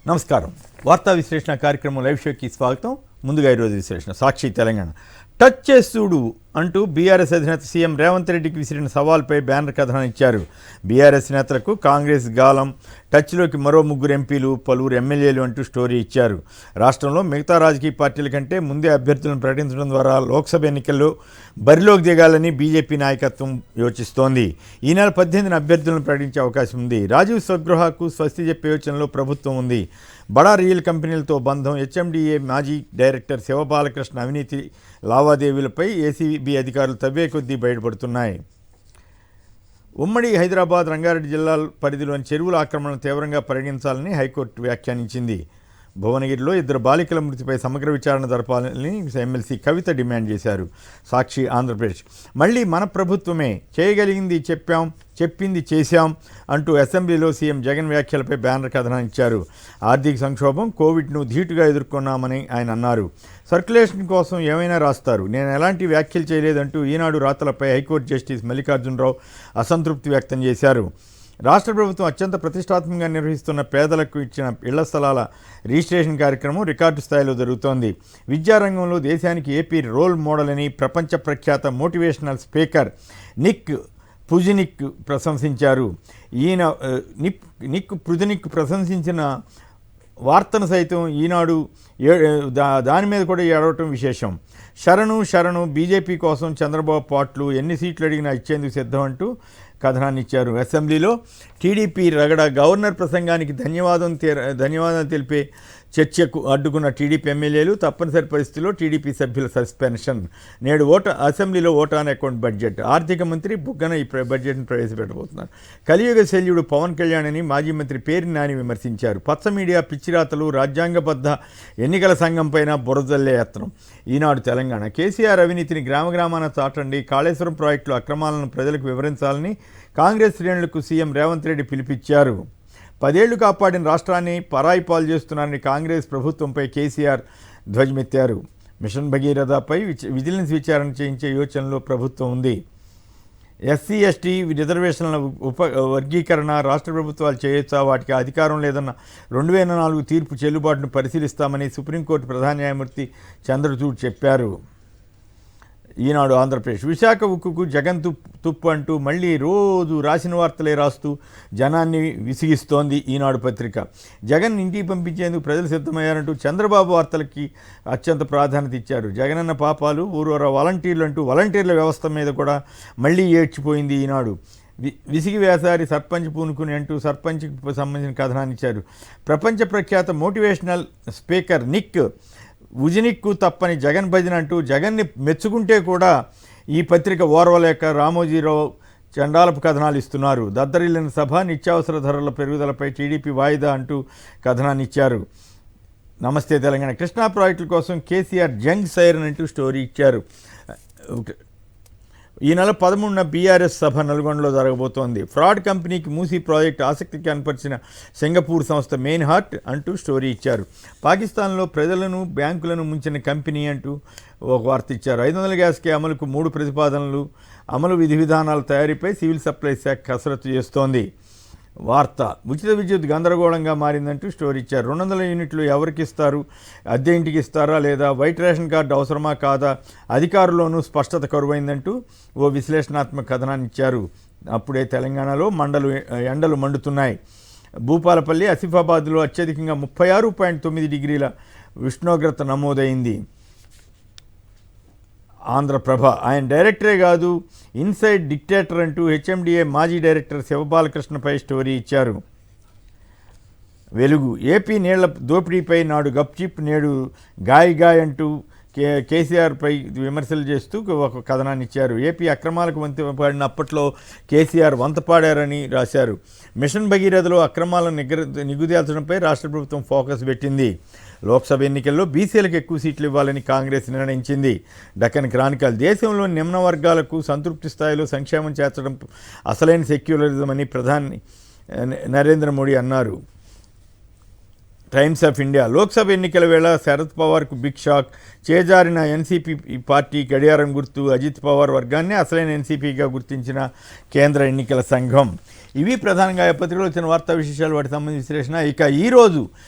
నమస్కారం. వార్తా విశ్లేషణ కార్యక్రమం లైవ్ షోకి స్వాగతం. ముందుగా ఈరోజు విశ్లేషణ. సాక్షి తెలంగాణ టచ్ చేసి చూడు అంటూ బీఆర్ఎస్ అధినేత సీఎం రేవంత్ రెడ్డికి విసిరిన సవాల్పై బ్యానర్ కథనం ఇచ్చారు. బీఆర్ఎస్ నేతలకు కాంగ్రెస్ గాలం, టచ్లోకి మరో 3 ఎంపీలు, పలువురు ఎమ్మెల్యేలు అంటూ స్టోరీ ఇచ్చారు. రాష్ట్రంలో మిగతా రాజకీయ పార్టీల కంటే ముందే అభ్యర్థులను ప్రకటించడం ద్వారా లోక్సభ ఎన్నికల్లో బరిలోకి దిగాలని బీజేపీ నాయకత్వం యోచిస్తోంది. ఈ నెల 18న అభ్యర్థులను ప్రకటించే అవకాశం ఉంది. రాజీవ్ స్వగృహకు స్వస్తి చెప్పే యోచనలో ప్రభుత్వం ఉంది. బడా రియల్ కంపెనీలతో బంధం, హెచ్ఎండిఏ మాజీ డైరెక్టర్ శివబాలకృష్ణ అవినీతి లావాదేవీలపై ఏసీబీ అధికారులు తవ్వే కొద్దీ బయటపడుతున్నాయి. ఉమ్మడి హైదరాబాద్, రంగారెడ్డి జిల్లాల పరిధిలోని చెరువుల ఆక్రమణను తీవ్రంగా పరిగణించాలని హైకోర్టు వ్యాఖ్యానించింది. భువనగిరిలో 2 బాలికల మృతిపై సమగ్ర విచారణ జరపాలని ఎమ్మెల్సీ కవిత డిమాండ్ చేశారు. సాక్షి ఆంధ్రప్రదేశ్ మళ్ళీ మన ప్రభుత్వమే, చేయగలిగింది చెప్పాం, చెప్పింది చేశాం అంటూ అసెంబ్లీలో సీఎం జగన్ వ్యాఖ్యలపై బ్యానర్ కథనం ఇచ్చారు. ఆర్థిక సంక్షోభం, కోవిడ్ను ధీటుగా ఎదుర్కొన్నామని ఆయన అన్నారు. సర్క్యులేషన్ కోసం ఏమైనా రాస్తారు, నేను ఎలాంటి వ్యాఖ్యలు చేయలేదంటూ ఈనాడు రాతలపై హైకోర్టు జస్టిస్ మల్లికార్జునరావు అసంతృప్తి వ్యక్తం చేశారు. రాష్ట్ర ప్రభుత్వం అత్యంత ప్రతిష్టాత్మకంగా నిర్వహిస్తున్న పేదలకు ఇచ్చిన ఇళ్ల స్థలాల రిజిస్ట్రేషన్ కార్యక్రమం రికార్డు స్థాయిలో జరుగుతోంది. విద్యారంగంలో దేశానికి ఏపీ రోల్ మోడల్ అని ప్రపంచ ప్రఖ్యాత మోటివేషనల్ స్పీకర్ నిక్ పుజినిక్ ప్రశంసించారు. ఈయన నిక్ పుజినిక్ ప్రశంసించిన వార్తను సైతం ఈనాడు దాని మీద కూడా ఏడవటం విశేషం. శరణు బీజేపీ కోసం చంద్రబాబు పాట్లు, ఎన్ని సీట్లు అడిగినా ఇచ్చేందుకు సిద్ధం అంటూ కథనాన్ని ఇచ్చారు. అసెంబ్లీలో టీడీపీ రగడ, గవర్నర్ ప్రసంగానికి ధన్యవాదాలు తెలిపే చర్చకు అడ్డుకున్న టీడీపీ ఎమ్మెల్యేలు, తప్పనిసరి పరిస్థితిలో టీడీపీ సభ్యుల సస్పెన్షన్. నేడు అసెంబ్లీలో ఓట్ ఆన్ అకౌంట్ బడ్జెట్. ఆర్థిక మంత్రి బుగ్గన ఈ బడ్జెట్ను ప్రవేశపెట్టబోతున్నారు. కలియుగ శల్యుడు పవన్ కళ్యాణ్ అని మాజీ మంత్రి పేర్ని నాని విమర్శించారు. పచ్చ మీడియా పిచ్చిరాతలు, రాజ్యాంగబద్ధ ఎన్నికల సంఘం పైన బురదల్లే యత్నం. ఈనాడు తెలంగాణ కేసీఆర్ అవినీతిని గ్రామాన చాటండి, కాళేశ్వరం ప్రాజెక్టులో అక్రమాలను ప్రజలకు వివరించాలని కాంగ్రెస్ శ్రేణులకు సీఎం రేవంత్ రెడ్డి పిలుపిచ్చారు. 10 ఏళ్లు కాపాడిన రాష్ట్రాన్ని పరాయి పాలు చేస్తున్నారని కాంగ్రెస్ ప్రభుత్వంపై కేసీఆర్ ధ్వజమెత్తారు. మిషన్ భగీరథపై విజిలెన్స్ విచారణ చేయించే యోచనలో ప్రభుత్వం ఉంది. ఎస్సీ ఎస్టీ రిజర్వేషన్ల వర్గీకరణ రాష్ట్ర ప్రభుత్వాలు చేయొచ్చా, వాటికి అధికారం లేదన్న 2004 తీర్పు చెల్లుబాటును పరిశీలిస్తామని సుప్రీంకోర్టు ప్రధాన న్యాయమూర్తి చంద్రచూడ్ చెప్పారు. ఈనాడు ఆంధ్రప్రదేశ్ విశాఖ ఉక్కుకు జగన్ తుప్పు అంటూ మళ్ళీ రోజు రాసిన వార్తలే రాస్తూ జనాన్ని విసిగిస్తోంది ఈనాడు పత్రిక. జగన్ ఇంటికి పంపించేందుకు ప్రజలు సిద్ధమయ్యారంటూ చంద్రబాబు వార్తలకి అత్యంత ప్రాధాన్యత ఇచ్చారు. జగనన్న పాపాలు, ఊరూర వాలంటీర్లు అంటూ వాలంటీర్ల వ్యవస్థ మీద కూడా మళ్ళీ ఏడ్చిపోయింది ఈనాడు. విసిగి వేసారి సర్పంచ్ పూనుకుని అంటూ సర్పంచ్కి సంబంధించిన కథనాన్ని ఇచ్చారు. ప్రపంచ ప్రఖ్యాత మోటివేషనల్ స్పీకర్ నిక్ ఉజినిక్కు తప్పని జగన్ భజన అంటూ జగన్ని మెచ్చుకుంటే కూడా ఈ పత్రిక ఓర్వలేక రామోజీరావు చండాలపు కథనాలు ఇస్తున్నారు. దద్దరిల్లిన సభ, నిత్యావసర ధరల పెరుగుదలపై టీడీపీ వాయిదా అంటూ కథనాన్ని ఇచ్చారు. నమస్తే తెలంగాణ కృష్ణా ప్రాజెక్టుల కోసం కేసీఆర్ జంగ్ సైరన్ అంటూ స్టోరీ ఇచ్చారు. ఈ నెల 13న బీఆర్ఎస్ సభ నల్గొండలో జరగబోతోంది. ఫ్రాడ్ కంపెనీకి మూసీ ప్రాజెక్టు ఆసక్తి కనపరిచిన సింగపూర్ సంస్థ మెయిన్ హార్ట్ అంటూ స్టోరీ ఇచ్చారు. పాకిస్తాన్లో ప్రజలను, బ్యాంకులను ముంచిన కంపెనీ అంటూ ఒక వార్త ఇచ్చారు. 500 గ్యాస్కే అమలుకు 3 ప్రతిపాదనలు, అమలు విధి విధానాల తయారీపై సివిల్ సప్లైస్ శాఖ కసరత్తు చేస్తోంది. వార్త ఉచిత విద్యుత్ గందరగోళంగా మారిందంటూ స్టోరీ ఇచ్చారు. 200 యూనిట్లు ఎవరికి ఇస్తారు, అద్దె ఇంటికి ఇస్తారా లేదా, వైట్ రేషన్ కార్డు అవసరమా కాదా, అధికారుల్లోనూ స్పష్టత కరువైందంటూ ఓ విశ్లేషణాత్మక కథనాన్ని ఇచ్చారు. అప్పుడే తెలంగాణలో ఎండలు మండుతున్నాయి. భూపాలపల్లి, ఆసిఫాబాద్లో అత్యధికంగా 36.9 డిగ్రీల ఉష్ణోగ్రత నమోదైంది. ఆంధ్రప్రభ ఆయన డైరెక్టరే కాదు, ఇన్సైడ్ డిక్టేటర్ అంటూ హెచ్ఎండిఏ మాజీ డైరెక్టర్ శివబాలకృష్ణపై స్టోరీ ఇచ్చారు. వెలుగు ఏపీ నీళ్ల దోపిడీపై నాడు గప్చిప్, నేడు గాయ్ అంటూ కేసీఆర్పై విమర్శలు చేస్తూ ఒక కథనాన్ని ఇచ్చారు. ఏపీ అక్రమాలకు వంతపాడిన అప్పట్లో కేసీఆర్ వంతపాడారని రాశారు. మిషన్ భగీరథలో అక్రమాలను నిగుదేల్చడంపై రాష్ట్ర ప్రభుత్వం ఫోకస్ పెట్టింది. లోక్సభ ఎన్నికల్లో బీసీలకు ఎక్కువ సీట్లు ఇవ్వాలని కాంగ్రెస్ నిర్ణయించింది. డక్కన్ క్రానికల్ దేశంలోని నిమ్న వర్గాలకు సంతృప్తి స్థాయిలో సంక్షేమం చేర్చడం అసలైన సెక్యులరిజం అని ప్రధాని నరేంద్ర మోడీ అన్నారు. టైమ్స్ ఆఫ్ ఇండియా లోక్సభ ఎన్నికల వేళ శరద్ పవార్కు బిగ్ షాక్, చేజారిన ఎన్సీపీ పార్టీ గడియారం గుర్తు, అజిత్ పవార్ వర్గాన్ని అసలైన ఎన్సీపీగా గుర్తించిన కేంద్ర ఎన్నికల సంఘం. ఇవి ప్రధానంగా పత్రికలో వచ్చిన వార్తా విశేషాలు, వాటికి సంబంధించిన విశ్లేషణ. ఇక ఈరోజు